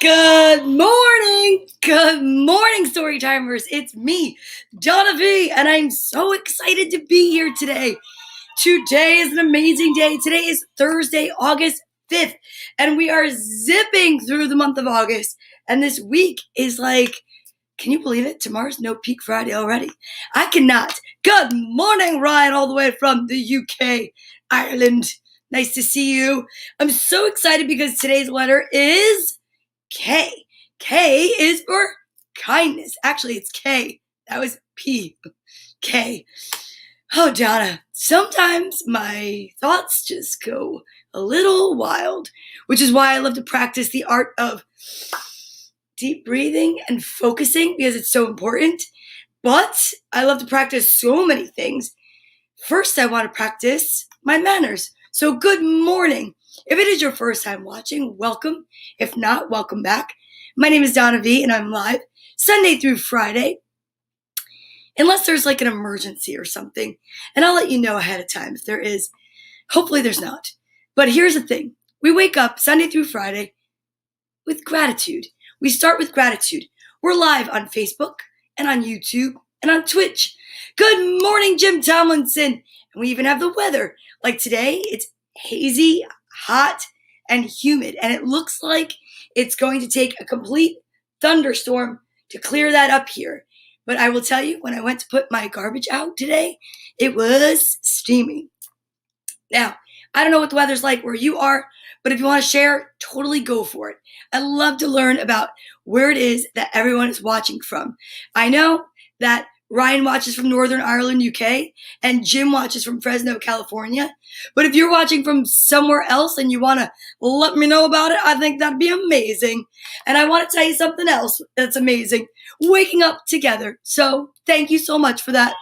Good morning! Good morning, Storytimers! It's me, Donna Vee, and I'm so excited to be here today. Today is an amazing day. Today is Thursday, August 5th, and we are zipping through the month of August. And this week is like, can you believe it? Tomorrow's No Peak Friday already. I cannot. Good morning, Ryan, all the way from the UK, Ireland. Nice to see you. I'm so excited because today's letter is K. K is for kindness. Actually, it's K. That was P. K. Oh, Donna, sometimes my thoughts just go a little wild, which is why I love to practice the art of deep breathing and focusing because it's so important. But I love to practice so many things. First, I want to practice my manners. So, good morning. If it is your first time watching, welcome. If not, welcome back. My name is Donna Vee, and I'm live Sunday through Friday, unless there's like an emergency or something. And I'll let you know ahead of time if there is. Hopefully there's not. But here's the thing. We wake up Sunday through Friday with gratitude. We start with gratitude. We're live on Facebook and on YouTube and on Twitch. Good morning, Jim Tomlinson. And we even have the weather. Like today, it's hazy, hot, and humid. And it looks like it's going to take a complete thunderstorm to clear that up here. But I will tell you, when I went to put my garbage out today, it was steamy. Now, I don't know what the weather's like where you are, but if you want to share, totally go for it. I love to learn about where it is that everyone is watching from. I know that Ryan watches from Northern Ireland, UK, and Jim watches from Fresno, California. But if you're watching from somewhere else and you want to let me know about it, I think that'd be amazing. And I want to tell you something else that's amazing. Waking up together. So thank you so much for that.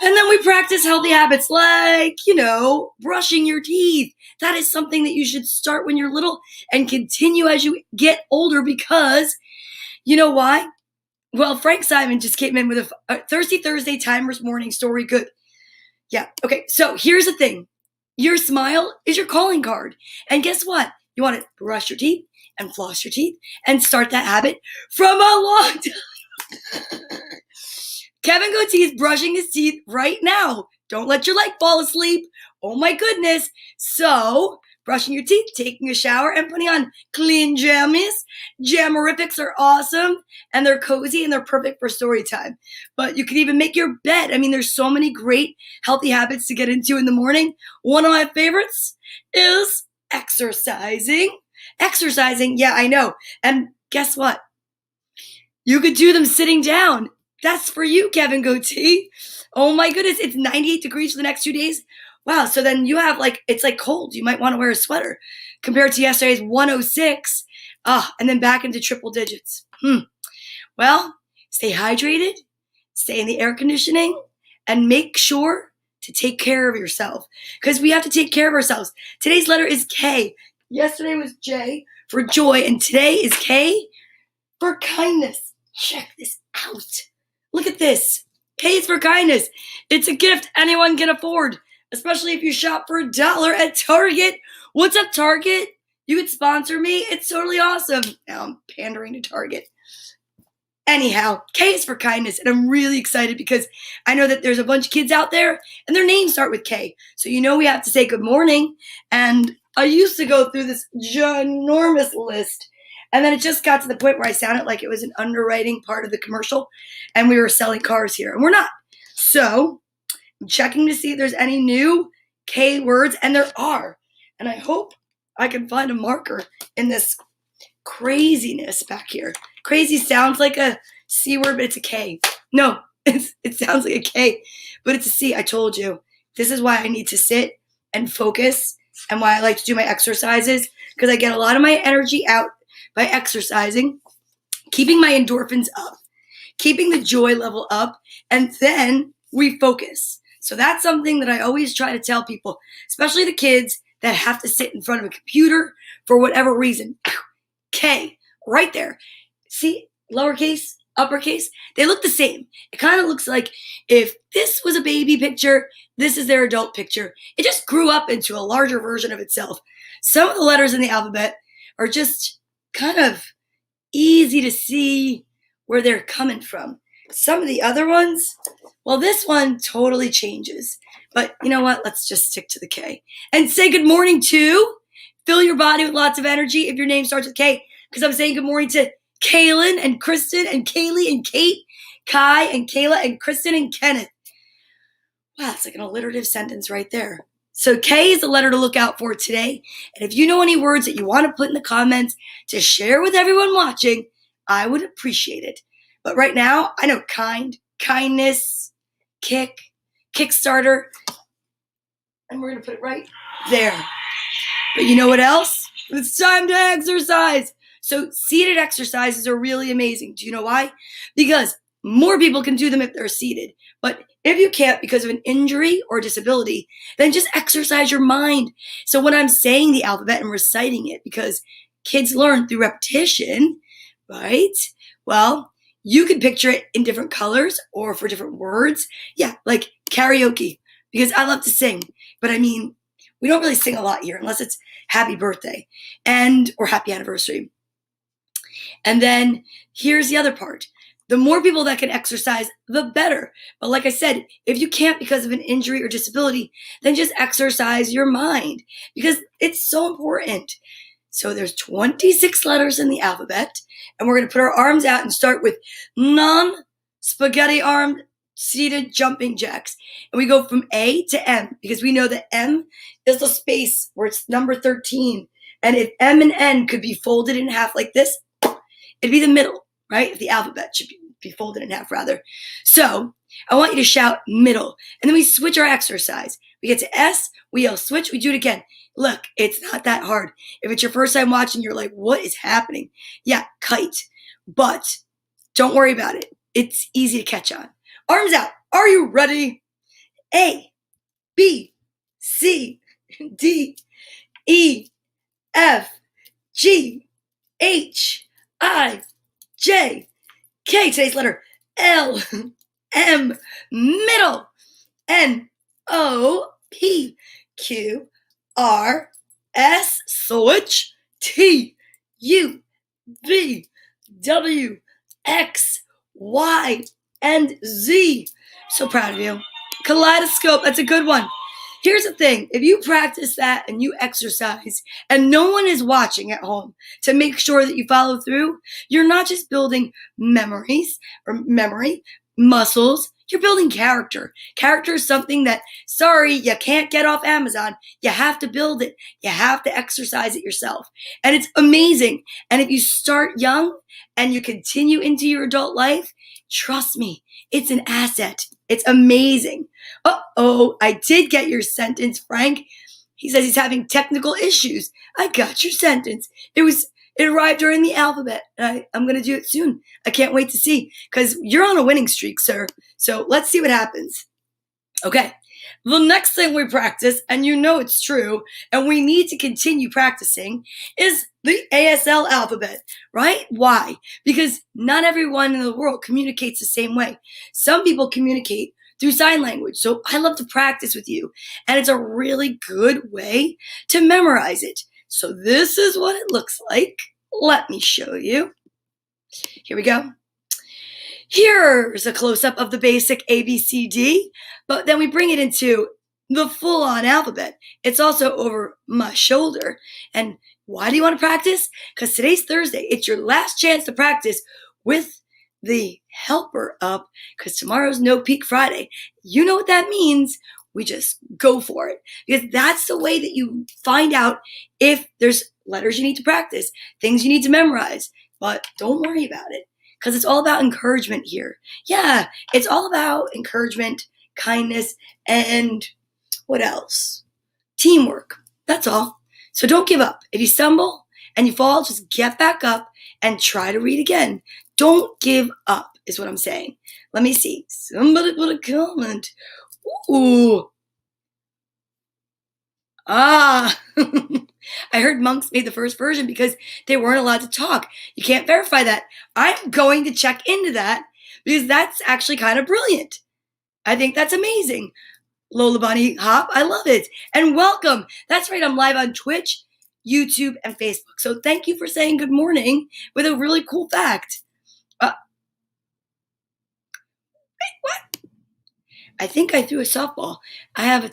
And then we practice healthy habits like, brushing your teeth. That is something that you should start when you're little and continue as you get older because, you know why? Well, Frank Simon just came in with a Thirsty Thursday Timers morning story. Good. Yeah. Okay. So here's the thing. Your smile is your calling card. And guess what? You want to brush your teeth and floss your teeth and start that habit from a long time. Kevin Goatee is brushing his teeth right now. Don't let your leg fall asleep. Oh my goodness. So, brushing your teeth, taking a shower, and putting on clean jammies. Jamorifics are awesome, and they're cozy, and they're perfect for story time. But you can even make your bed. I mean, there's so many great healthy habits to get into in the morning. One of my favorites is exercising. Exercising, yeah, I know. And guess what? You could do them sitting down. That's for you, Kevin Goatee. Oh my goodness, it's 98 degrees for the next 2 days. Wow, so then you have it's like cold. You might want to wear a sweater compared to yesterday's 106. And then back into triple digits. Well, stay hydrated, stay in the air conditioning, and make sure to take care of yourself because we have to take care of ourselves. Today's letter is K. Yesterday was J for joy, and today is K for kindness. Check this out. Look at this. K is for kindness. It's a gift anyone can afford, especially if you shop for $1 at Target. What's up, Target? You could sponsor me. It's totally awesome. Now I'm pandering to Target. Anyhow, K is for kindness, and I'm really excited because I know that there's a bunch of kids out there, and their names start with K. So we have to say good morning, and I used to go through this ginormous list, and then it just got to the point where I sounded like it was an underwriting part of the commercial, and we were selling cars here, and we're not. So I'm checking to see if there's any new K words, and there are. And I hope I can find a marker in this craziness back here. Crazy sounds like a C word, but it's a K. No, it sounds like a K, but it's a C. I told you. This is why I need to sit and focus and why I like to do my exercises because I get a lot of my energy out by exercising, keeping my endorphins up, keeping the joy level up, and then we focus. So that's something that I always try to tell people, especially the kids that have to sit in front of a computer for whatever reason. K, right there. See, lowercase, uppercase, they look the same. It kind of looks like if this was a baby picture, this is their adult picture. It just grew up into a larger version of itself. Some of the letters in the alphabet are just kind of easy to see where they're coming from. Some of the other ones, well, this one totally changes. But you know what? Let's just stick to the K. And say good morning to, fill your body with lots of energy if your name starts with K. Because I'm saying good morning to Kaylin and Kristen and Kaylee and Kate, Kai and Kayla and Kristen and Kenneth. Wow, it's like an alliterative sentence right there. So K is the letter to look out for today. And if you know any words that you want to put in the comments to share with everyone watching, I would appreciate it. But right now, I know kind, kindness, kick, Kickstarter, and we're going to put it right there. But you know what else? It's time to exercise. So seated exercises are really amazing. Do you know why? Because more people can do them if they're seated. But if you can't because of an injury or disability, then just exercise your mind. So when I'm saying the alphabet and reciting it, because kids learn through repetition, right? Well, you can picture it in different colors or for different words. Yeah, like karaoke, because I love to sing. But I mean, we don't really sing a lot here unless it's happy birthday or happy anniversary. And then here's the other part. The more people that can exercise, the better. But like I said, if you can't because of an injury or disability, then just exercise your mind because it's so important. So there's 26 letters in the alphabet, and we're going to put our arms out and start with non-spaghetti armed seated jumping jacks. And we go from A to M because we know that M is the space where it's number 13. And if M and N could be folded in half like this, it'd be the middle, right? The alphabet should be folded in half, rather. So I want you to shout middle. And then we switch our exercise. We get to S, we yell switch, we do it again. Look, it's not that hard. If it's your first time watching, you're like, what is happening? Yeah, kite. But don't worry about it. It's easy to catch on. Arms out. Are you ready? A, B, C, D, E, F, G, H, I, J, K. Today's letter L, M, middle, N, O, P, Q, R, S, switch, T, U, V, W, X, Y, and Z. So proud of you. Kaleidoscope, that's a good one. Here's the thing. If you practice that and you exercise and no one is watching at home to make sure that you follow through, you're not just building memory, muscles, you're building character. Character is something that, sorry, you can't get off Amazon. You have to build it. You have to exercise it yourself. And it's amazing. And if you start young and you continue into your adult life, trust me, it's an asset. It's amazing. Uh-oh, I did get your sentence, Frank. He says he's having technical issues. I got your sentence. It arrived during the alphabet. I'm going to do it soon. I can't wait to see because you're on a winning streak, sir. So let's see what happens. Okay. The next thing we practice, and you know it's true, and we need to continue practicing, is the ASL alphabet, right? Why? Because not everyone in the world communicates the same way. Some people communicate through sign language. So I love to practice with you, and it's a really good way to memorize it. So this is what it looks like. Let me show you. Here we go. Here's a close-up of the basic ABCD, but then we bring it into the full-on alphabet. It's also over my shoulder. And why do you want to practice? Because today's Thursday. It's your last chance to practice with the helper up because tomorrow's No Peak Friday. You know what that means. We just go for it because that's the way that you find out if there's letters you need to practice, things you need to memorize. But don't worry about it because it's all about encouragement here. Yeah, it's all about encouragement, kindness, and what else? Teamwork. That's all. So don't give up. If you stumble and you fall, just get back up and try to read again. Don't give up is what I'm saying. Let me see. Somebody put a comment. Ooh. I heard monks made the first version because they weren't allowed to talk. You can't verify that. I'm going to check into that because that's actually kind of brilliant. I think that's amazing. Lola Bunny Hop, I love it. And welcome. That's right, I'm live on Twitch, YouTube, and Facebook. So thank you for saying good morning with a really cool fact. What? I think I threw a softball. I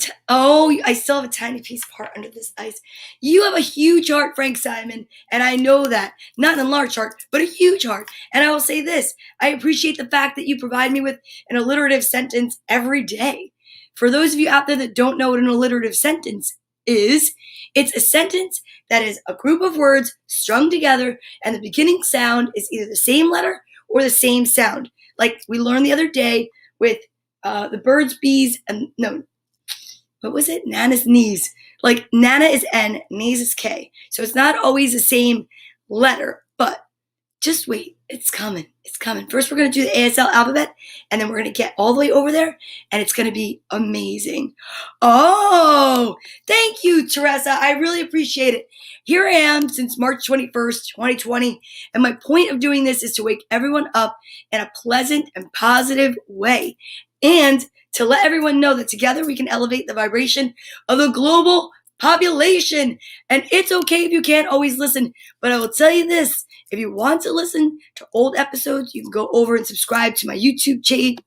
still have a tiny piece of heart under this ice. You have a huge heart, Frank Simon, and I know that. Not a large heart, but a huge heart. And I will say this, I appreciate the fact that you provide me with an alliterative sentence every day. For those of you out there that don't know what an alliterative sentence is, it's a sentence that is a group of words strung together, and the beginning sound is either the same letter or the same sound. Like we learned the other day with the birds, bees, and no, what was it? Nana's knees. Like Nana is N, knees is K. So it's not always the same letter, but just wait. It's coming. It's coming. First, we're going to do the ASL alphabet, and then we're going to get all the way over there, and it's going to be amazing. Oh, thank you, Teresa. I really appreciate it. Here I am since March 21st, 2020, and my point of doing this is to wake everyone up in a pleasant and positive way, and to let everyone know that together we can elevate the vibration of the global population. And it's okay if you can't always listen, but I will tell you this. If you want to listen to old episodes, you can go over and subscribe to my YouTube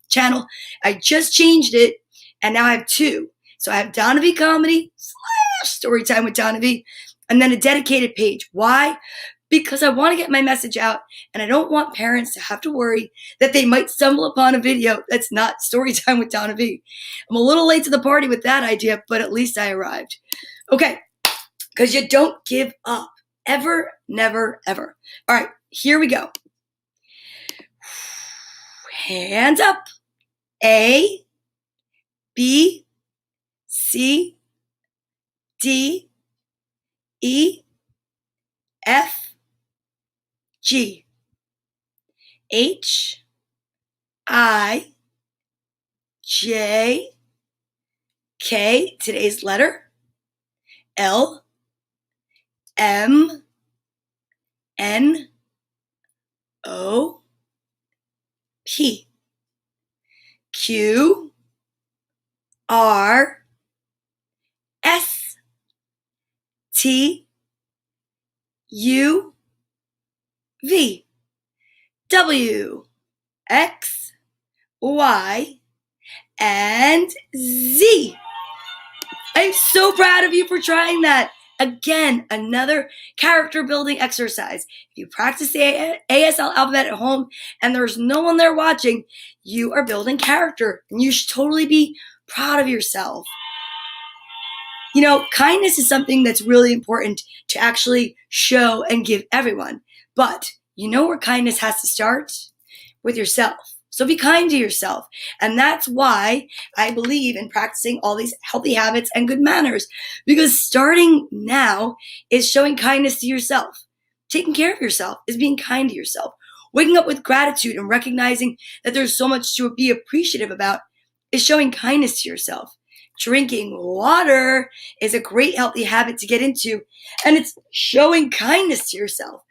channel. I just changed it, and now I have two. So I have Donna Vee Comedy / Storytime with Donna Vee, and then a dedicated page. Why? Because I want to get my message out, and I don't want parents to have to worry that they might stumble upon a video that's not Storytime with Donna Vee. I'm a little late to the party with that idea, but at least I arrived. Okay, because you don't give up. Ever, never, ever. All right, here we go. Hands up. A, B, C, D, E, F, G, H, I, J, K, today's letter, L, M, N, O, P, Q, R, S, T, U, V, W, X, Y, and Z. I'm so proud of you for trying that. Again, another character building exercise. If you practice the ASL alphabet at home and there's no one there watching, you are building character, and you should totally be proud of yourself. You know, kindness is something that's really important to actually show and give everyone. But you know where kindness has to start? With yourself. So be kind to yourself. And that's why I believe in practicing all these healthy habits and good manners. Because starting now is showing kindness to yourself. Taking care of yourself is being kind to yourself. Waking up with gratitude and recognizing that there's so much to be appreciative about is showing kindness to yourself. Drinking water is a great healthy habit to get into, and it's showing kindness to yourself.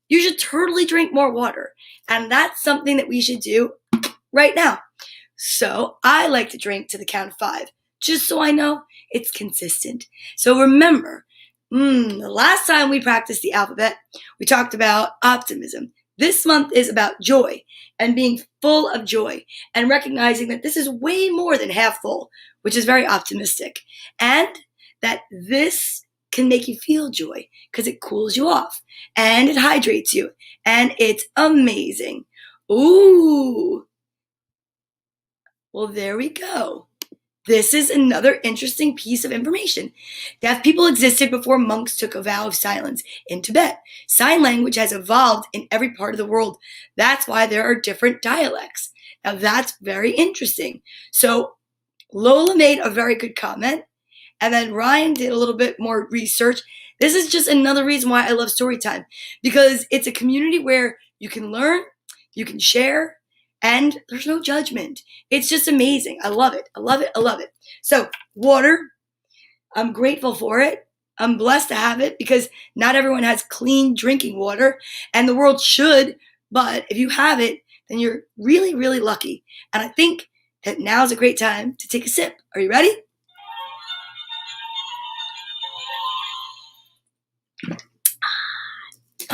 You should totally drink more water, and that's something that we should do right now. So I like to drink to the count of 5, just so I know it's consistent. So remember, the last time we practiced the alphabet, we talked about optimism. This month is about joy and being full of joy and recognizing that this is way more than half full, which is very optimistic. And that this can make you feel joy because it cools you off and it hydrates you and it's amazing. Ooh. Well, there we go. This is another interesting piece of information. Deaf people existed before monks took a vow of silence in Tibet. Sign language has evolved in every part of the world. That's why there are different dialects. Now, that's very interesting. So Lola made a very good comment, and then Ryan did a little bit more research. This is just another reason why I love Storytime, because it's a community where you can learn, you can share, and there's no judgment. It's just amazing. I love it. I love it. I love it. So water, I'm grateful for it. I'm blessed to have it because not everyone has clean drinking water, and the world should. But if you have it, then you're really, really lucky. And I think that now's a great time to take a sip. Are you ready?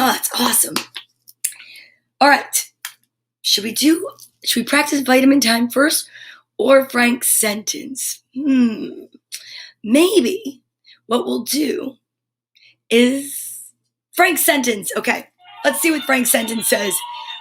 Oh, that's awesome. All right. Should we practice vitamin time first or Frank's sentence? Maybe what we'll do is Frank's sentence. Okay, let's see what Frank's sentence says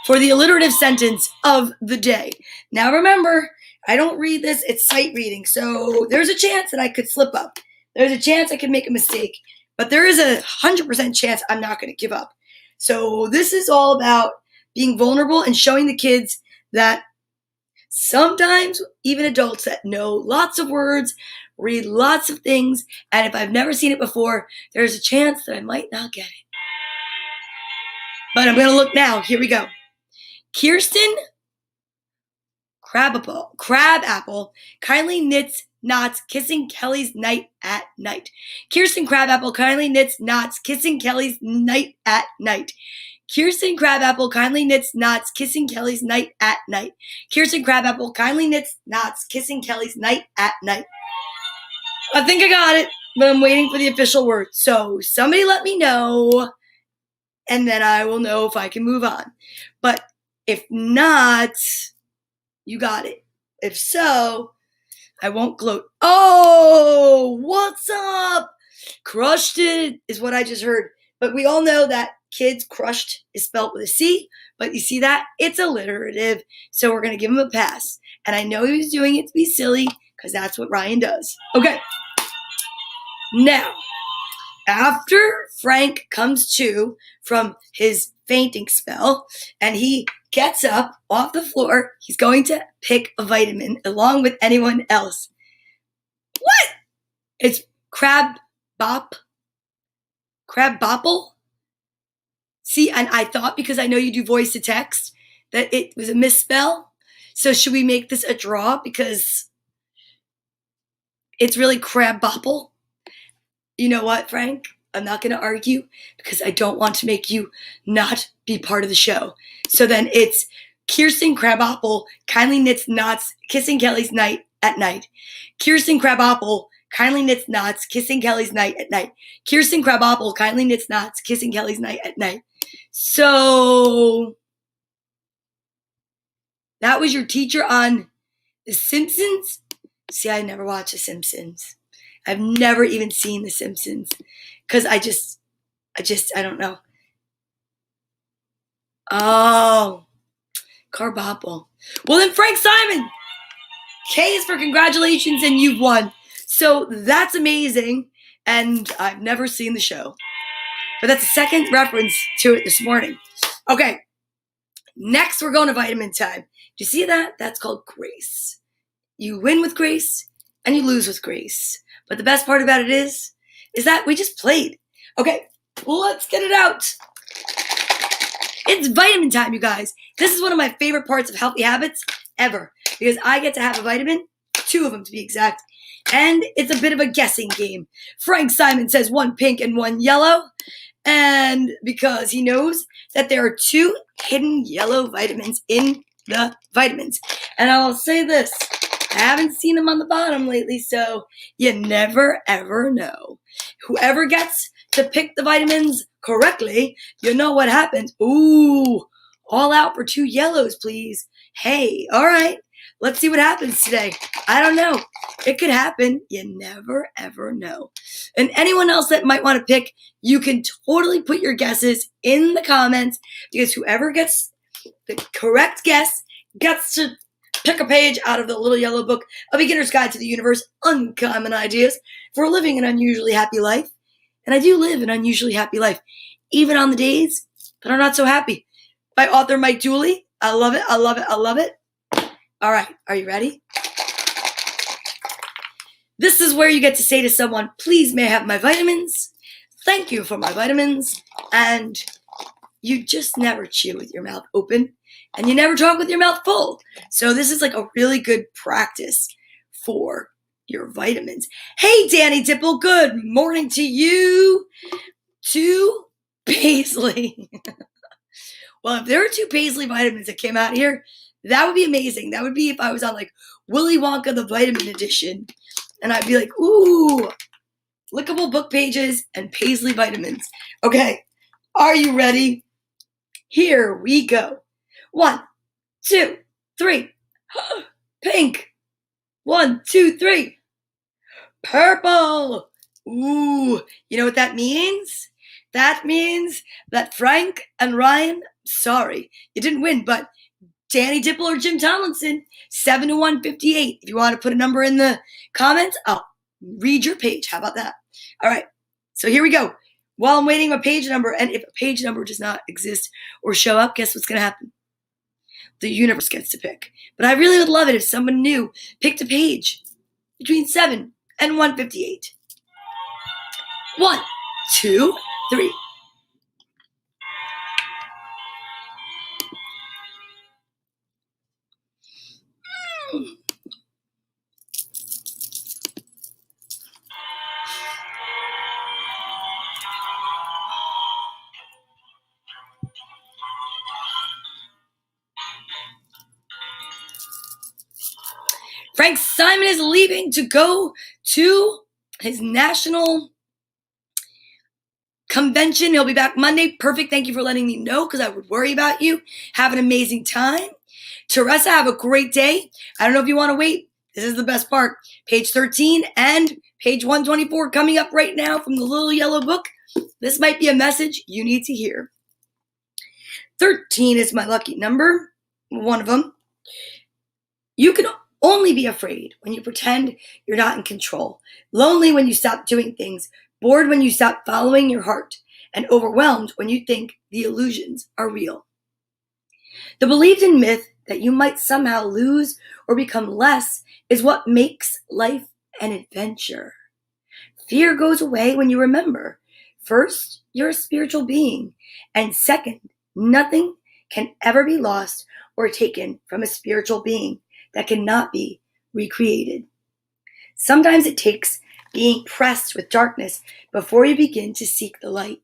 for the alliterative sentence of the day. Now remember, I don't read this, it's sight reading, so there's a chance that I could slip up. There's a chance I could make a mistake, but there is 100% chance I'm not going to give up. So this is all about being vulnerable and showing the kids that sometimes even adults that know lots of words, read lots of things, and if I've never seen it before, there's a chance that I might not get it. But I'm going to look now. Here we go. Kirsten Crabapple kindly knits knots, kissing Kelly's night at night. Kirsten Crabapple kindly knits knots, kissing Kelly's night at night. Kirsten Crabapple kindly knits knots, kissing Kelly's night at night. Kirsten Crabapple kindly knits knots, kissing Kelly's night at night. I think I got it, but I'm waiting for the official word. So somebody let me know, and then I will know if I can move on. But if not, you got it. If so, I won't gloat. Oh, what's up? Crushed it is what I just heard. But we all know that kids crushed is spelled with a C. But you see that? It's alliterative. So we're going to give him a pass. And I know he was doing it to be silly because that's what Ryan does. Okay. Now, after Frank comes to from his fainting spell and he gets up off the floor, he's going to pick a vitamin along with anyone else. What? It's Crabapple? See, and I thought because I know you do voice to text that it was a misspell. So should we make this a draw because it's really Crabapple? You know what, Frank? I'm not going to argue because I don't want to make you not be part of the show. So then it's Kirsten Crabapple kindly knits knots, kissing Kelly's night at night. Kirsten Crabapple kindly knits knots, kissing Kelly's night at night. Kirsten Crabapple kindly knits knots, kissing Kelly's night at night. So that was your teacher on The Simpsons? See, I never watched The Simpsons. I've never even seen The Simpsons because I don't know. Oh, Carbapple. Well, then Frank Simon, K is for congratulations and you've won. So that's amazing. And I've never seen the show. But that's a second reference to it this morning. Okay. Next, we're going to vitamin time. Do you see that? That's called grace. You win with grace and you lose with grace. But the best part about it is that we just played. Okay, let's get it out. It's vitamin time, you guys. This is one of my favorite parts of Healthy Habits ever because I get to have a vitamin, 2 of them to be exact, and it's a bit of a guessing game. Frank Simon says 1 pink and 1 yellow, and because he knows that there are 2 hidden yellow vitamins in the vitamins. And I'll say this. I haven't seen them on the bottom lately, so you never, ever know. Whoever gets to pick the vitamins correctly, you know what happens. Ooh, all out for 2 yellows, please. Hey, all right, let's see what happens today. I don't know. It could happen. You never, ever know. And anyone else that might want to pick, you can totally put your guesses in the comments because whoever gets the correct guess gets to pick a page out of the little yellow book, A Beginner's Guide to the Universe, Uncommon Ideas for Living an Unusually Happy Life. And I do live an unusually happy life, even on the days that are not so happy. By author Mike Dooley. I love it, I love it, I love it. All right, are you ready? This is where you get to say to someone, please may I have my vitamins? Thank you for my vitamins. And you just never chew with your mouth open. And you never talk with your mouth full. So this is like a really good practice for your vitamins. Hey, Danny Tipple, good morning to you. To Paisley. Well, if there were 2 Paisley vitamins that came out here, that would be amazing. That would be if I was on like Willy Wonka, the vitamin edition. And I'd be like, ooh, lickable book pages and Paisley vitamins. Okay. Are you ready? Here we go. 1, 2, 3. Pink. 1, 2, 3. Purple. Ooh, you know what that means? That means that Frank and Ryan, sorry, you didn't win, but Danny Dipple or Jim Tomlinson, 7 to 158. If you want to put a number in the comments, I'll read your page. How about that? All right, so here we go. While I'm waiting a page number, and if a page number does not exist or show up, guess what's going to happen? The universe gets to pick. But I really would love it if someone new picked a page between 7 and 158. 1, 2, 3. Frank Simon is leaving to go to his national convention. He'll be back Monday. Perfect. Thank you for letting me know because I would worry about you. Have an amazing time. Teresa, have a great day. I don't know if you want to wait. This is the best part. Page 13 and page 124 coming up right now from the little yellow book. This might be a message you need to hear. 13 is my lucky number. One of them. You can only be afraid when you pretend you're not in control. Lonely when you stop doing things. Bored when you stop following your heart. And overwhelmed when you think the illusions are real. The believed in myth that you might somehow lose or become less is what makes life an adventure. Fear goes away when you remember. First, you're a spiritual being. And second, nothing can ever be lost or taken from a spiritual being that cannot be recreated. Sometimes it takes being pressed with darkness before you begin to seek the light.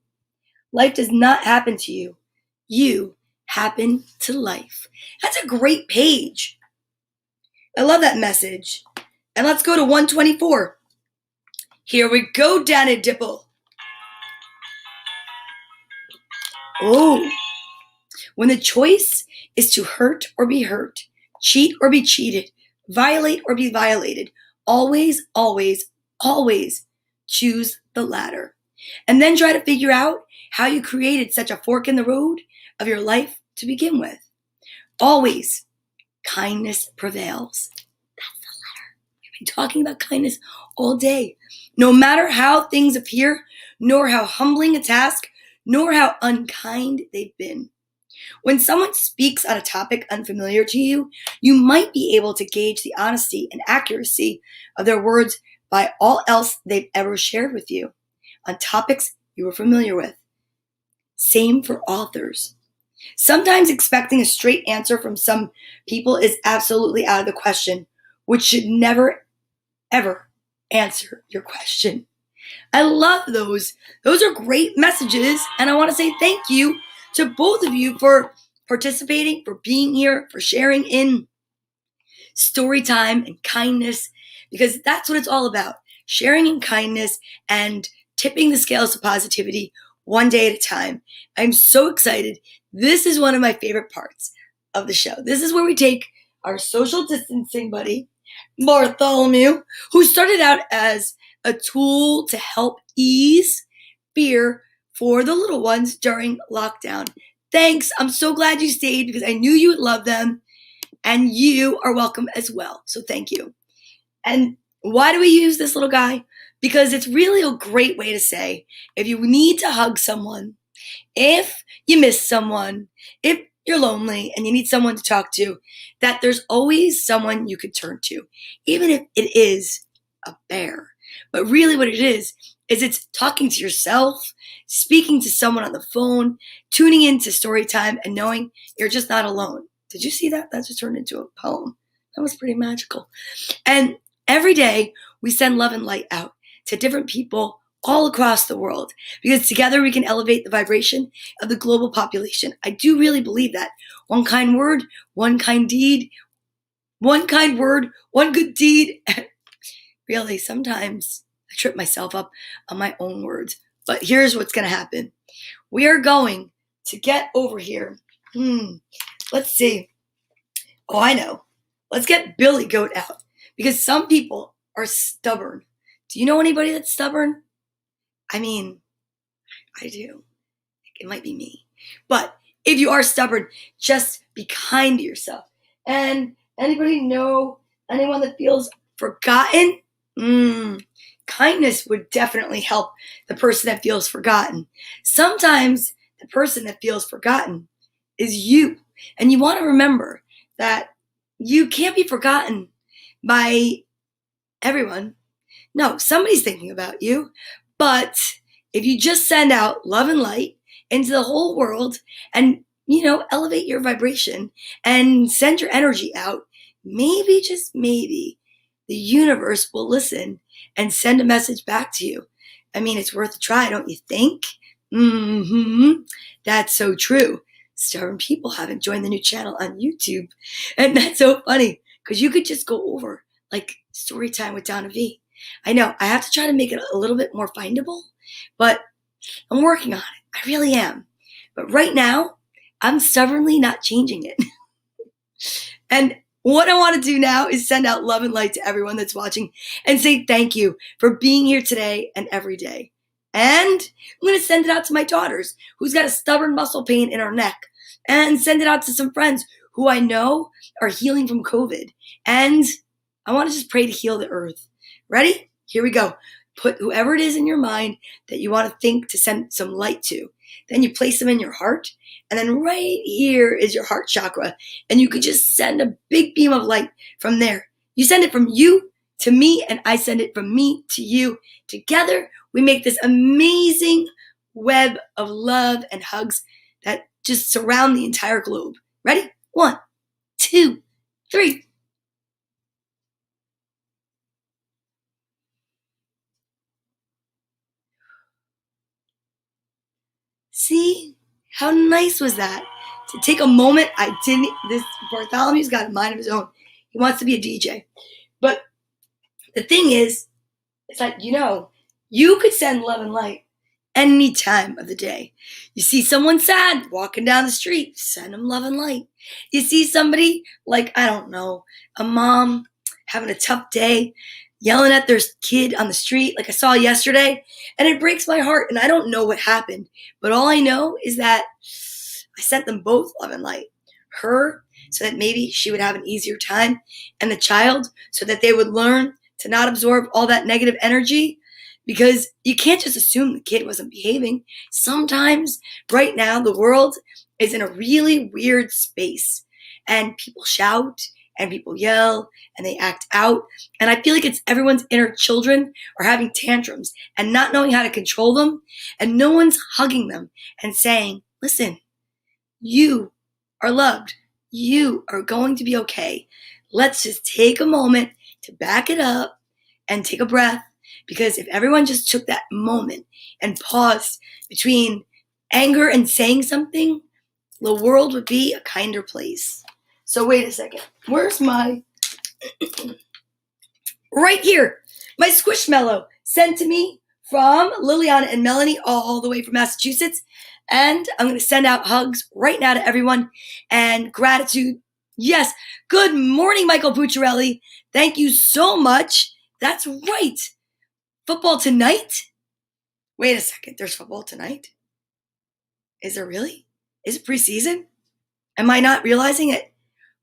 Life does not happen to you. You happen to life. That's a great page. I love that message. And let's go to 124. Here we go, Danny Dipple. Oh, when the choice is to hurt or be hurt, cheat or be cheated, violate or be violated, always, always, always choose the latter. And then try to figure out how you created such a fork in the road of your life to begin with. Always, kindness prevails. That's the letter. We've been talking about kindness all day. No matter how things appear, nor how humbling a task, nor how unkind they've been. When someone speaks on a topic unfamiliar to you, you might be able to gauge the honesty and accuracy of their words by all else they've ever shared with you on topics you were familiar with. Same for authors. Sometimes expecting a straight answer from some people is absolutely out of the question, which should never, ever answer your question. I love those. Those are great messages, and I want to say thank you to both of you for participating, for being here, for sharing in story time and kindness, because that's what it's all about. Sharing in kindness and tipping the scales of positivity one day at a time. I'm so excited. This is one of my favorite parts of the show. This is where we take our social distancing buddy, Bartholomew, who started out as a tool to help ease fear for the little ones during lockdown. Thanks. I'm so glad you stayed because I knew you would love them, and you are welcome as well. So thank you. And why do we use this little guy? Because it's really a great way to say if you need to hug someone, if you miss someone, if you're lonely and you need someone to talk to, that there's always someone you could turn to, even if it is a bear. But really what it is it's talking to yourself, speaking to someone on the phone, tuning into story time, and knowing you're just not alone. Did you see that? That just turned into a poem. That was pretty magical. And every day we send love and light out to different people all across the world, because together we can elevate the vibration of the global population. I do really believe that. One kind word, one kind deed, one kind word, one good deed. Really, sometimes I trip myself up on my own words. But here's what's going to happen. we are going to get over here. Let's see. Oh, I know. Let's get Billy Goat out because some people are stubborn. Do you know anybody that's stubborn? I mean, I do. It might be me. But if you are stubborn, just be kind to yourself. And anybody know anyone that feels forgotten? Kindness would definitely help the person that feels forgotten. Sometimes the person that feels forgotten is you. And you want to remember that you can't be forgotten by everyone. No, somebody's thinking about you. But if you just send out love and light into the whole world and, elevate your vibration and send your energy out, maybe, just maybe, the universe will listen and send a message back to you. I mean, it's worth a try, don't you think? That's so true. Stubborn people haven't joined the new channel on YouTube. And that's so funny because you could just go over like story time with Donna Vee. I know I have to try to make it a little bit more findable, but I'm working on it. I really am. But right now, I'm stubbornly not changing it. And what I want to do now is send out love and light to everyone that's watching and say thank you for being here today and every day. And I'm going to send it out to my daughters who's got a stubborn muscle pain in her neck, and send it out to some friends who I know are healing from COVID. And I want to just pray to heal the earth. Ready? Here we go. Put whoever it is in your mind that you want to think to send some light to. Then you place them in your heart. And then right here is your heart chakra. And you could just send a big beam of light from there. You send it from you to me, and I send it from me to you. Together, we make this amazing web of love and hugs that just surround the entire globe. Ready? 1, 2, 3. See? How nice was that? To take a moment, this Bartholomew's got a mind of his own. He wants to be a DJ. But the thing is that, you could send love and light any time of the day. You see someone sad walking down the street, send them love and light. You see somebody like, I don't know, a mom having a tough day, yelling at their kid on the street like I saw yesterday, and it breaks my heart, and I don't know what happened. But all I know is that I sent them both love and light. Her, so that maybe she would have an easier time, and the child, so that they would learn to not absorb all that negative energy, because you can't just assume the kid wasn't behaving. Sometimes, right now, the world is in a really weird space, and people shout, and people yell, and they act out, and I feel like it's everyone's inner children are having tantrums and not knowing how to control them, and no one's hugging them and saying, listen, you are loved. You are going to be okay. Let's just take a moment to back it up and take a breath, because if everyone just took that moment and paused between anger and saying something, the world would be a kinder place. So wait a second. Where's my... right here. My Squishmallow sent to me from Liliana and Melanie all the way from Massachusetts. And I'm going to send out hugs right now to everyone and gratitude. Yes. Good morning, Michael Pucciarelli. Thank you so much. That's right. Football tonight? Wait a second. There's football tonight? Is there really? Is it preseason? Am I not realizing it?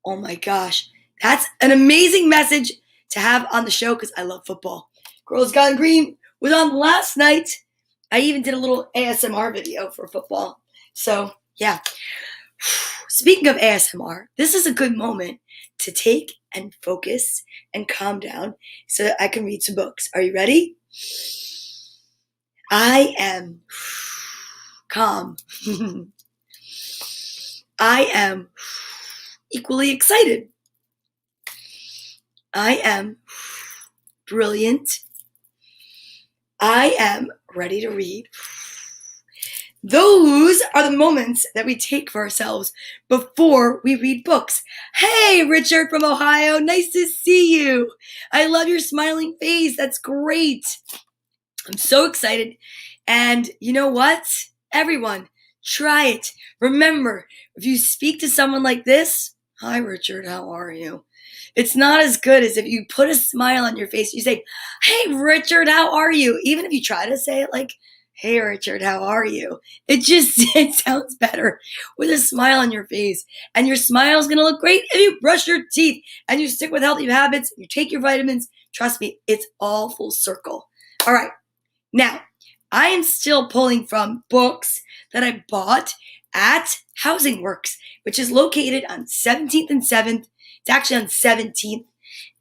Oh my gosh. That's an amazing message to have on the show, because I love football. Girls Gone Green was on last night. I even did a little ASMR video for football. So, yeah. Speaking of ASMR, this is a good moment to take and focus and calm down so that I can read some books. Are you ready? I am calm. I am equally excited. I am brilliant. I am ready to read. Those are the moments that we take for ourselves before we read books. Hey, Richard from Ohio. Nice to see you. I love your smiling face. That's great. I'm so excited. And you know what? Everyone, Try it. Remember, if you speak to someone like this, "Hi, Richard, how are you?" It's not as good as if you put a smile on your face. You say, "Hey, Richard, how are you?" Even if you try to say it like, "Hey, Richard, how are you?" It just it sounds better with a smile on your face. And your smile is going to look great if you brush your teeth and you stick with healthy habits, you take your vitamins. Trust me, it's all full circle. All right. Now, I am still pulling from books that I bought at Housing Works, which is located on 17th and 7th. It's actually on 17th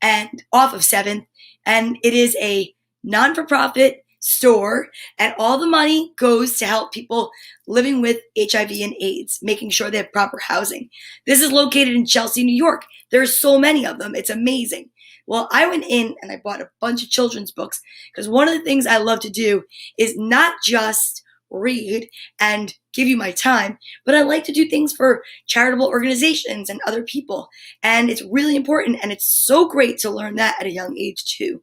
and off of 7th. And it is a non-for-profit store, and all the money goes to help people living with HIV and AIDS, making sure they have proper housing. This is located in Chelsea, New York. There's so many of them. It's amazing. Well, I went in and I bought a bunch of children's books because one of the things I love to do is not just read and give you my time, but I like to do things for charitable organizations and other people. And it's really important, and it's so great to learn that at a young age too.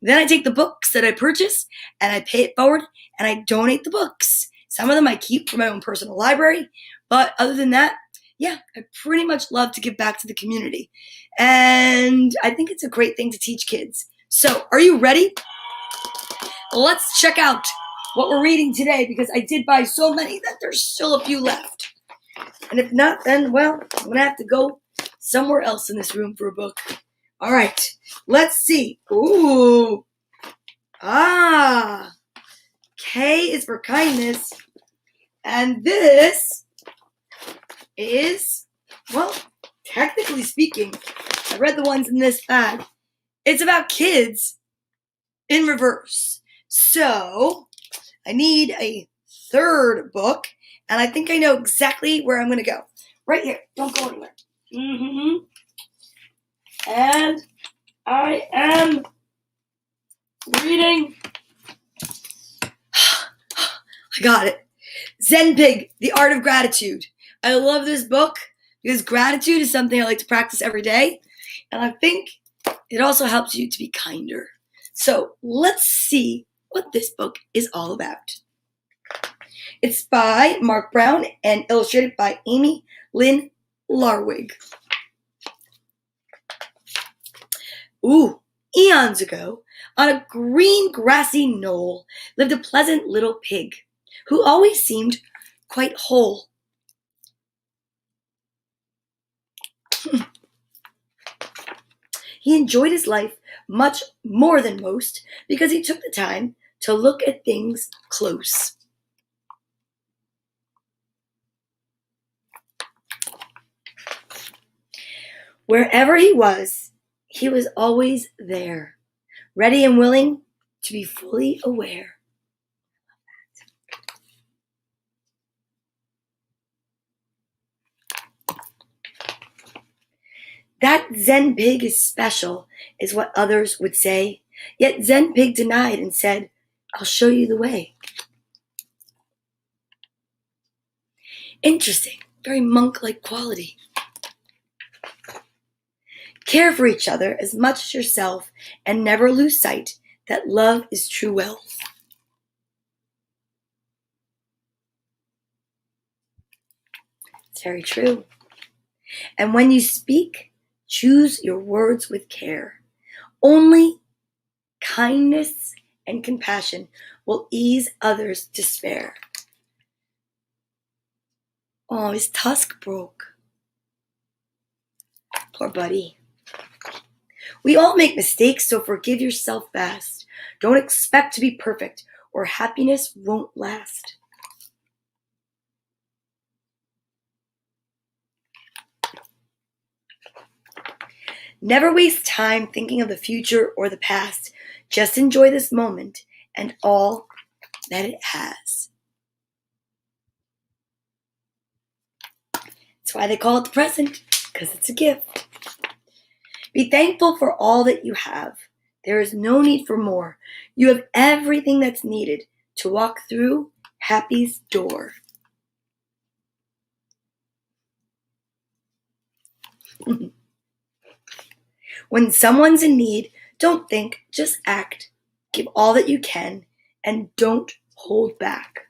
Then I take the books that I purchase and I pay it forward and I donate the books. Some of them I keep for my own personal library, but other than that, yeah, I pretty much love to give back to the community. And I think it's a great thing to teach kids. So, are you ready? Let's check out what we're reading today, because I did buy so many that there's still a few left. And if not, then, well, I'm going to have to go somewhere else in this room for a book. All right, let's see. Ooh. K is for kindness. And this is, well, technically speaking, I read the ones in this bag. It's about kids in reverse. So I need a third book, and I think I know exactly where I'm going to go. Right here. Don't go anywhere. And I am reading. I got it. Zen Pig, The Art of Gratitude. I love this book because gratitude is something I like to practice every day. And I think it also helps you to be kinder. So let's see what this book is all about. It's by Mark Brown and illustrated by Amy Lynn Larwig. Eons ago, on a green grassy knoll, lived a pleasant little pig who always seemed quite whole. He enjoyed his life much more than most because he took the time to look at things close. Wherever he was always there, ready and willing to be fully aware. That Zen Pig is special, is what others would say. Yet Zen Pig denied and said, "I'll show you the way." Interesting, very monk-like quality. Care for each other as much as yourself and never lose sight that love is true wealth. It's very true. And when you speak, choose your words with care. Only kindness and compassion will ease others' despair. Oh, his tusk broke. Poor buddy. We all make mistakes, so forgive yourself fast. Don't expect to be perfect, or happiness won't last. Never waste time thinking of the future or the past. Just enjoy this moment and all that it has. That's why they call it the present, because it's a gift. Be thankful for all that you have. There is no need for more. You have everything that's needed to walk through happy's door. When someone's in need, don't think, just act. Give all that you can and don't hold back.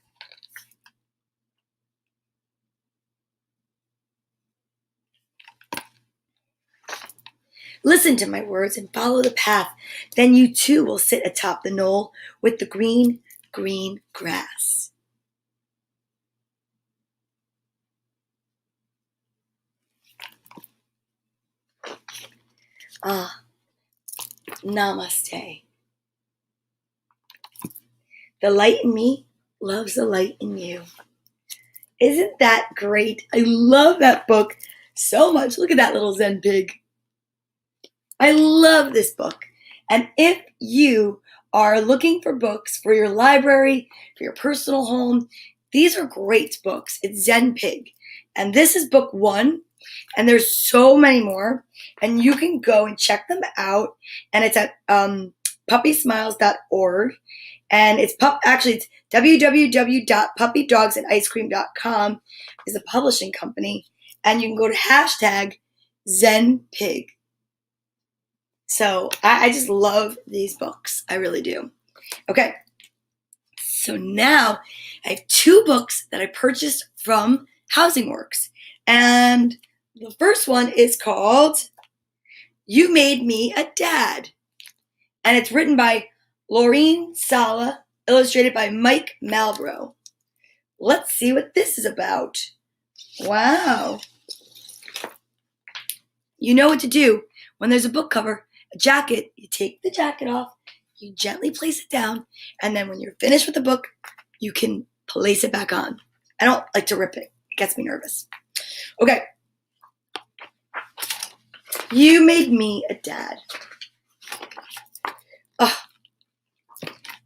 Listen to my words and follow the path. Then you too will sit atop the knoll with the green, green grass. Ah, namaste. The light in me loves the light in you. Isn't that great? I love that book so much. Look at that little Zen pig. I love this book. And if you are looking for books for your library, for your personal home, these are great books. It's Zen Pig. And this is book 1. And there's so many more. And you can go and check them out. And it's at puppysmiles.org. And it's it's www.puppydogsandicecream.com is a publishing company. And you can go to #ZenPig. So I just love these books. I really do. Okay. So now I have 2 books that I purchased from Housing Works. And the first one is called You Made Me a Dad. And it's written by Laureen Sala, illustrated by Mike Malbrough. Let's see what this is about. Wow. You know what to do when there's a book cover, a jacket. You take the jacket off, you gently place it down, and then when you're finished with the book, you can place it back on. I don't like to rip it. It gets me nervous. Okay. You made me a dad. Oh,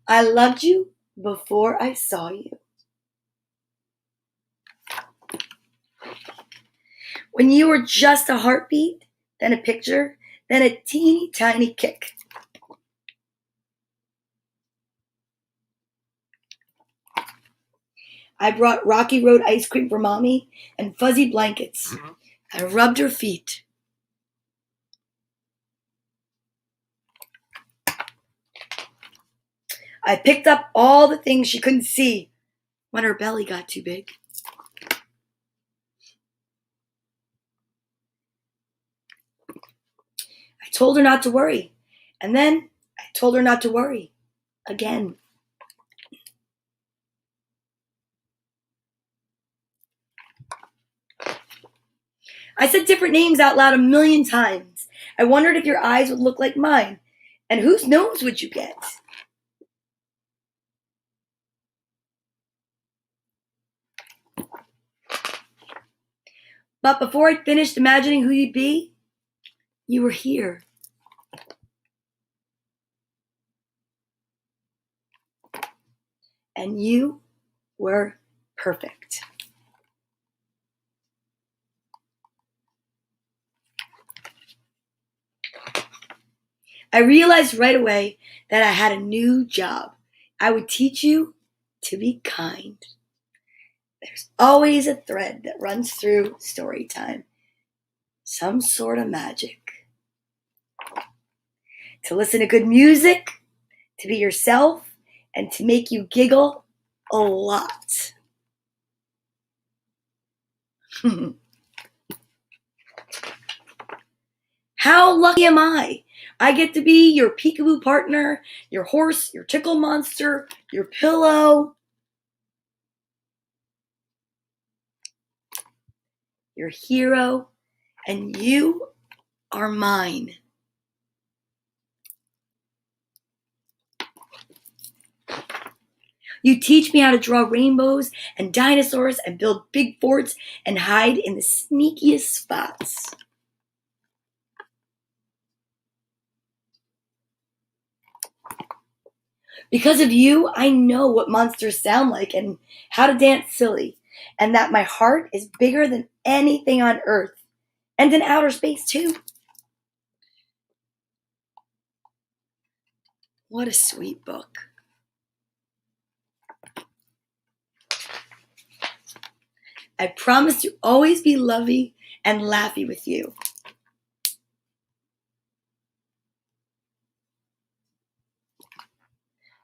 I loved you before I saw you. When you were just a heartbeat, then a picture, then a teeny tiny kick. I brought Rocky Road ice cream for Mommy and fuzzy blankets. I rubbed her feet. I picked up all the things she couldn't see when her belly got too big. I told her not to worry, and then I told her not to worry again. I said different names out loud 1,000,000 times. I wondered if your eyes would look like mine, and whose nose would you get? But before I'd finished imagining who you'd be, you were here. And you were perfect. I realized right away that I had a new job. I would teach you to be kind. There's always a thread that runs through story time. Some sort of magic. To listen to good music, to be yourself, and to make you giggle a lot. How lucky am I? I get to be your peekaboo partner, your horse, your tickle monster, your pillow, your hero, and you are mine. You teach me how to draw rainbows and dinosaurs and build big forts and hide in the sneakiest spots. Because of you, I know what monsters sound like and how to dance silly, and that my heart is bigger than anything on Earth and in outer space too. What a sweet book. I promise to always be lovey and laughy with you.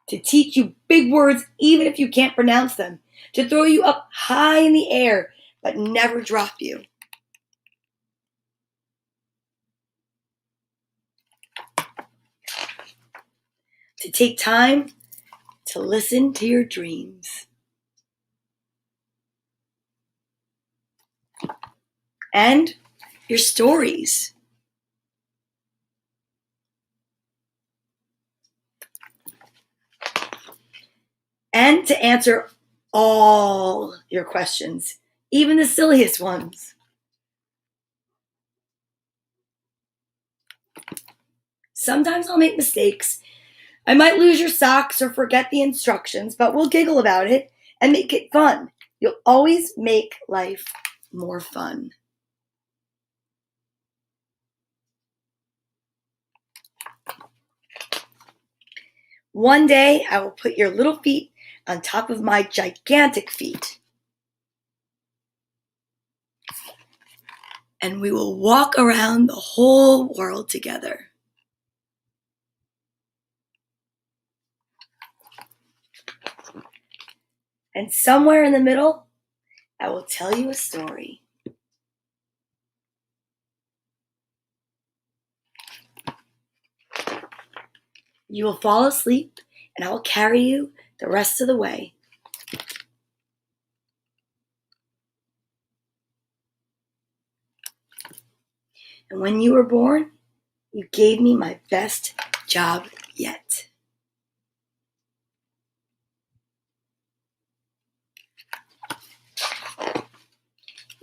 To teach you big words even if you can't pronounce them. To throw you up high in the air but never drop you. to take time to listen to your dreams. And your stories. And to answer all your questions, even the silliest ones. Sometimes I'll make mistakes. I might lose your socks or forget the instructions, but we'll giggle about it and make it fun. You'll always make life more fun. One day I will put your little feet on top of my gigantic feet. And we will walk around the whole world together. And somewhere in the middle, I will tell you a story. You will fall asleep, and I will carry you the rest of the way. And when you were born, you gave me my best job yet.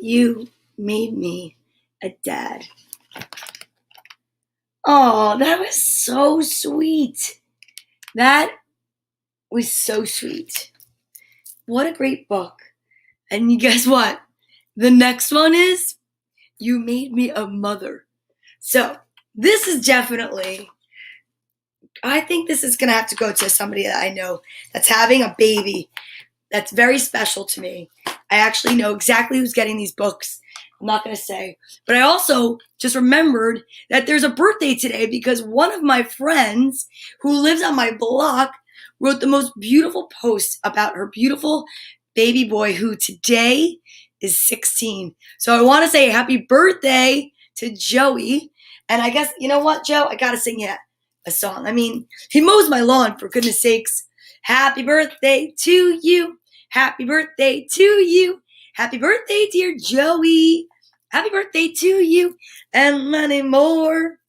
You made me a dad. Oh, that was so sweet. That was so sweet. What a great book. And guess what? The next one is You Made Me a Mother. So this is definitely, I think this is going to have to go to somebody that I know that's having a baby. That's very special to me. I actually know exactly who's getting these books. I'm not going to say. But I also just remembered that there's a birthday today because one of my friends who lives on my block wrote the most beautiful post about her beautiful baby boy who today is 16. So I want to say happy birthday to Joey. And I guess, you know what, Joe? I got to sing you a song. I mean, he mows my lawn, for goodness sakes. Happy birthday to you. Happy birthday to you. Happy birthday, dear Joey. Happy birthday to you and many more.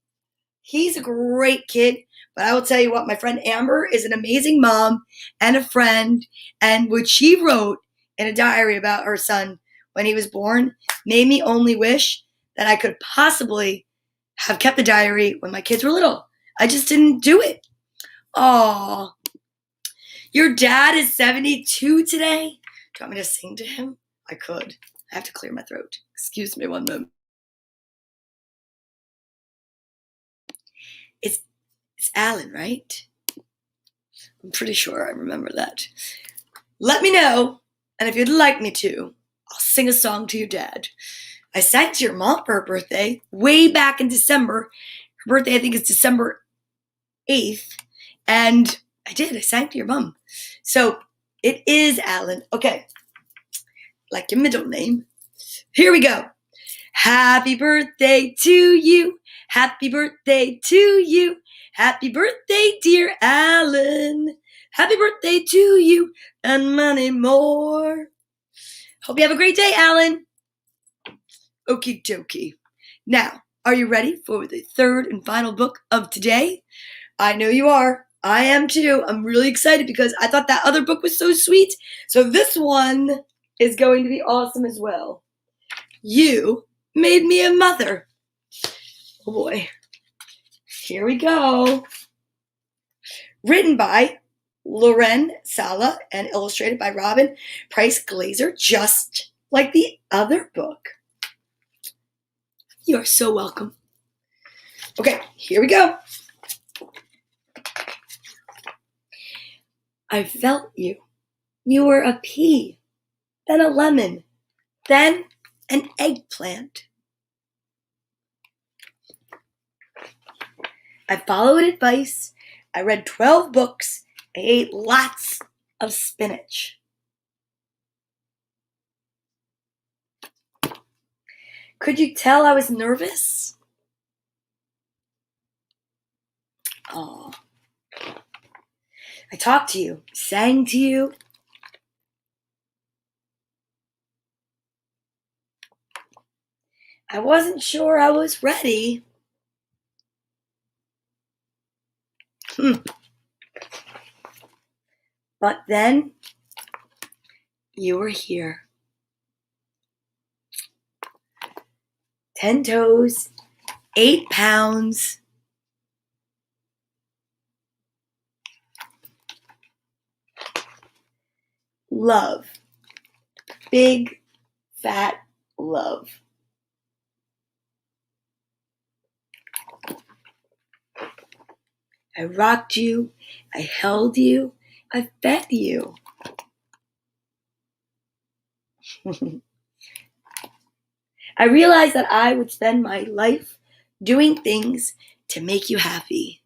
He's a great kid, but I will tell you what, my friend Amber is an amazing mom and a friend, and what she wrote in a diary about her son when he was born made me only wish that I could possibly have kept the diary when my kids were little. I just didn't do it. Aww. Your dad is 72 today? Do you want me to sing to him? I could. I have to clear my throat. Excuse me one moment. It's Alan, right? I'm pretty sure I remember that. Let me know, and if you'd like me to, I'll sing a song to your dad. I sang to your mom for her birthday way back in December. Her birthday, I think, is December 8th, and I sang to your mom. So it is Alan. Okay, like your middle name. Here we go. Happy birthday to you. Happy birthday to you. Happy birthday, dear Alan. Happy birthday to you and many more. Hope you have a great day, Alan. Okie dokie. Now, are you ready for the third and final book of today? I know you are. I am too. I'm really excited because I thought that other book was so sweet. So this one is going to be awesome as well. You Made Me a Mother. Oh boy. Here we go. Written by Loren Sala and illustrated by Robin Price Glazer, just like the other book. You are so welcome. Okay, here we go. I felt you. You were a pea, then a lemon, then an eggplant. I followed advice. I read 12 books. I ate lots of spinach. Could you tell I was nervous? Oh. I talked to you, sang to you. I wasn't sure I was ready. But then you were here. 10 toes, 8 pounds. Love. Big, fat love. I rocked you. I held you. I fed you. I realized that I would spend my life doing things to make you happy.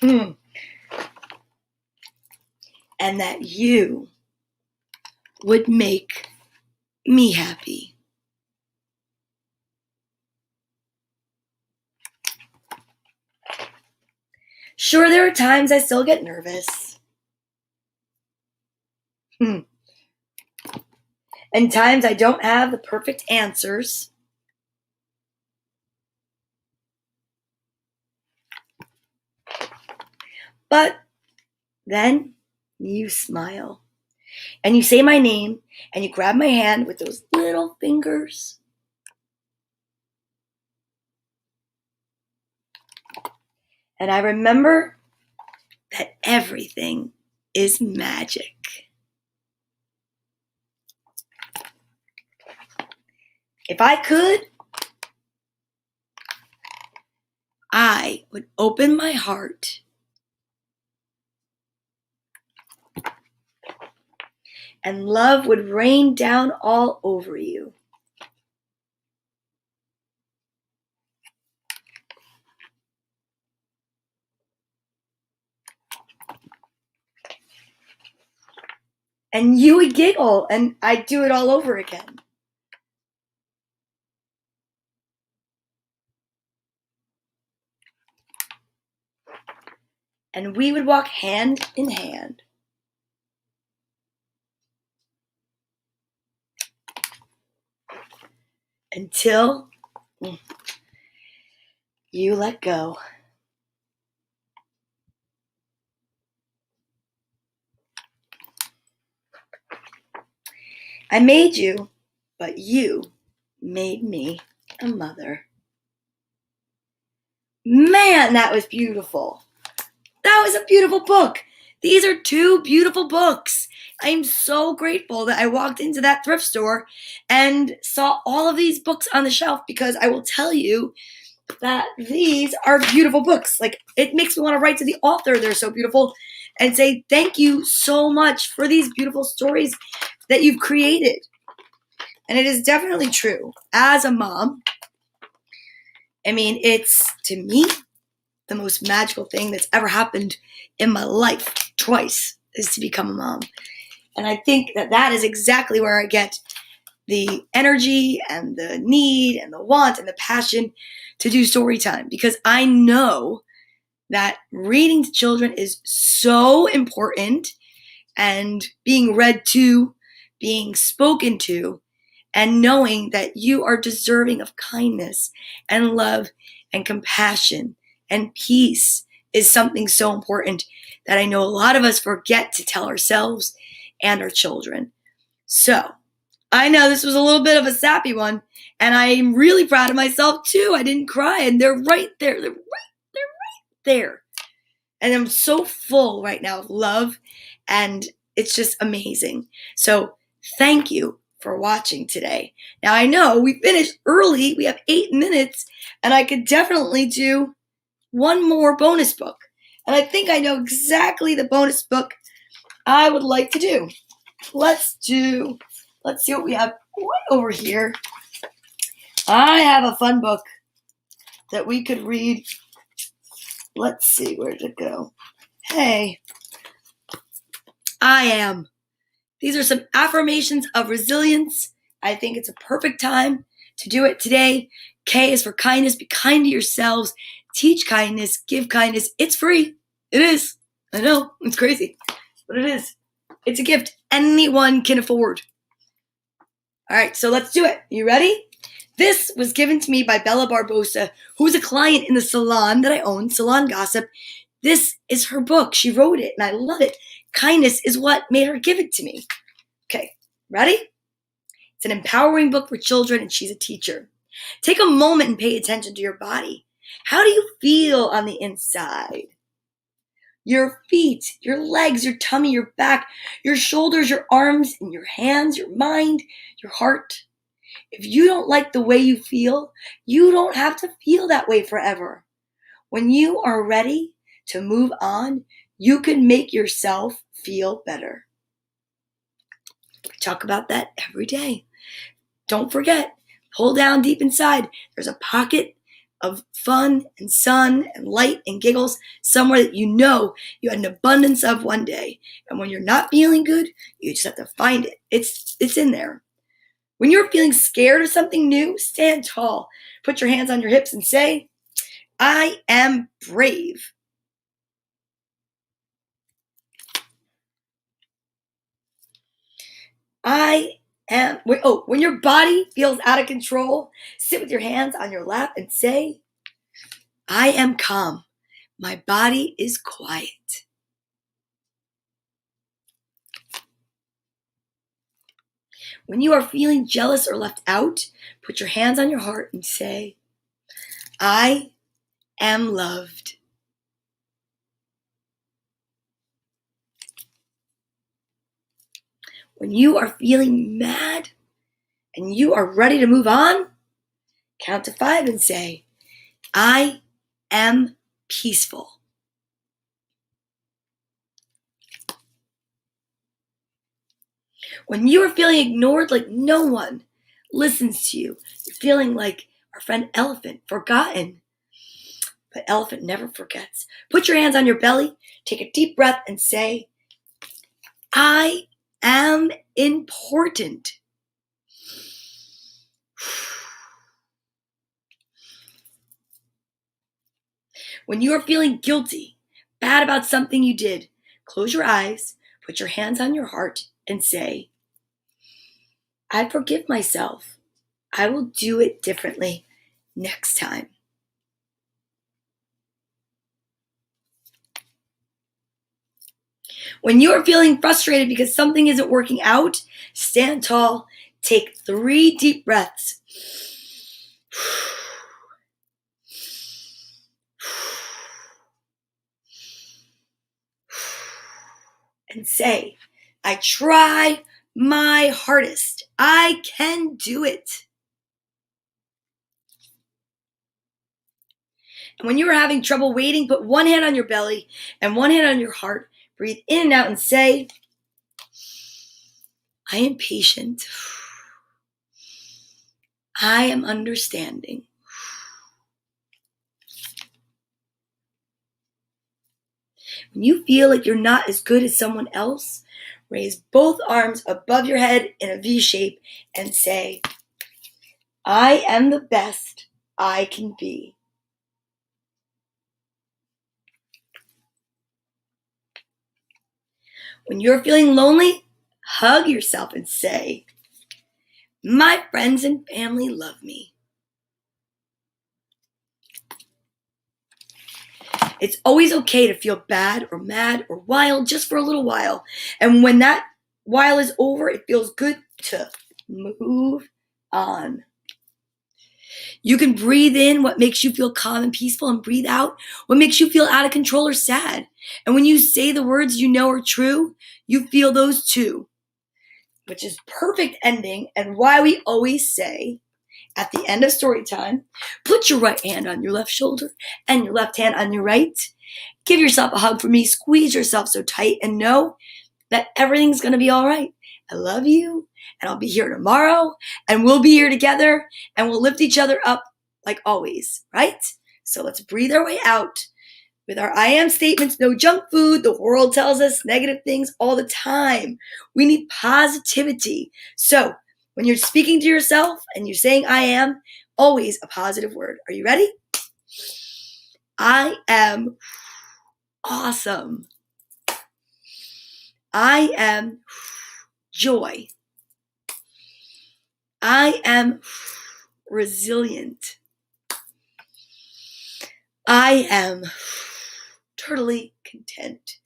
And that you would make me happy. Sure, there are times I still get nervous. And times I don't have the perfect answers. But then you smile. And you say my name, and you grab my hand with those little fingers. And I remember that everything is magic. If I could, I would open my heart and love would rain down all over you. And you would giggle, and I'd do it all over again. And we would walk hand in hand. Until you let go. I made you, but you made me a mother. Man, that was beautiful. That was a beautiful book. These are 2 beautiful books. I'm so grateful that I walked into that thrift store and saw all of these books on the shelf, because I will tell you that these are beautiful books. Like, it makes me want to write to the author, they're so beautiful, and say thank you so much for these beautiful stories that you've created. And it is definitely true. As a mom, I mean, it's, to me, the most magical thing that's ever happened in my life twice is to become a mom. And I think that that is exactly where I get the energy and the need and the want and the passion to do story time, because I know that reading to children is so important, and being read to, being spoken to, and knowing that you are deserving of kindness and love and compassion and peace is something so important that I know a lot of us forget to tell ourselves and our children. So, I know this was a little bit of a sappy one, and I'm really proud of myself too. I didn't cry, and they're right there. They're right there. And I'm so full right now of love, and it's just amazing. So thank you for watching today. Now, I know we finished early. We have 8 minutes, and I could definitely do one more bonus book. And I think I know exactly the bonus book I would like to do. Let's see what we have right over here. I have a fun book that we could read. Let's see, where did it go? Hey, I am. These are some affirmations of resilience. I think it's a perfect time to do it today. K is for kindness. Be kind to yourselves. Teach kindness, give kindness. It's free. It is. I know, it's crazy, but it is. It's a gift anyone can afford. All right, so let's do it. You ready? This was given to me by Bella Barbosa, who is a client in the salon that I own, Salon Gossip. This is her book. She wrote it, and I love it. Kindness is what made her give it to me. Okay, ready? It's an empowering book for children, and she's a teacher. Take a moment and pay attention to your body. How do you feel on the inside? Your feet, your legs, your tummy, your back, your shoulders, your arms, and your hands, your mind, your heart. If you don't like the way you feel, you don't have to feel that way forever. When you are ready to move on, you can make yourself feel better. We talk about that every day. Don't forget, pull down deep inside. There's a pocket of fun and sun and light and giggles somewhere that you know you had an abundance of one day. And when you're not feeling good, you just have to find it. It's in there. When you're feeling scared of something new, stand tall. Put your hands on your hips and say, I am brave. When your body feels out of control, sit with your hands on your lap and say, I am calm. My body is quiet. When you are feeling jealous or left out, put your hands on your heart and say, I am loved. When you are feeling mad and you are ready to move on, count to 5 and say, I am peaceful. When you are feeling ignored, like no one listens to you, you're feeling like our friend Elephant, forgotten. But Elephant never forgets. Put your hands on your belly, take a deep breath and say, I am important. When you are feeling guilty, bad about something you did, close your eyes, put your hands on your heart, and say, I forgive myself. I will do it differently next time. When you are feeling frustrated because something isn't working out, stand tall, take 3 deep breaths. And say, I try my hardest. I can do it. And when you are having trouble waiting, put one hand on your belly and one hand on your heart. Breathe in and out and say, I am patient. I am understanding. When you feel like you're not as good as someone else, raise both arms above your head in a V shape and say, I am the best I can be. When you're feeling lonely, hug yourself and say, my friends and family love me. It's always okay to feel bad or mad or wild just for a little while. And when that while is over, it feels good to move on. You can breathe in what makes you feel calm and peaceful and breathe out what makes you feel out of control or sad. And when you say the words you know are true, you feel those too, which is perfect ending and why we always say at the end of story time, put your right hand on your left shoulder and your left hand on your right. Give yourself a hug from me, squeeze yourself so tight and know that everything's going to be all right. I love you, and I'll be here tomorrow, and we'll be here together, and we'll lift each other up like always, right? So let's breathe our way out with our I am statements. No junk food. The world tells us negative things all the time. We need positivity. So when you're speaking to yourself and you're saying I am, always a positive word. Are you ready? I am awesome. I am joy. I am resilient. I am totally content.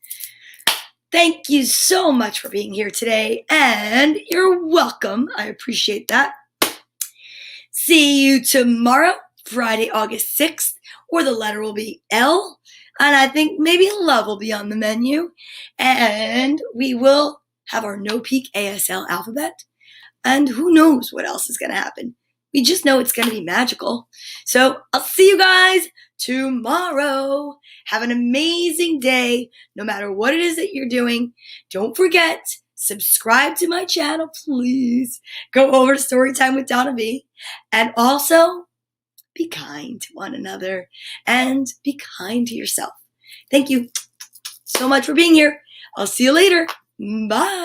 Thank you so much for being here today, and you're welcome. I appreciate that. See you tomorrow, Friday, August 6th, where the letter will be L, and I think maybe love will be on the menu, and we will have our No Peak ASL alphabet, and who knows what else is going to happen. We just know it's going to be magical. So I'll see you guys tomorrow. Have an amazing day, no matter what it is that you're doing. Don't forget, subscribe to my channel, please. Go over to Storytime with Donna Vee. And also, be kind to one another and be kind to yourself. Thank you so much for being here. I'll see you later. Bye.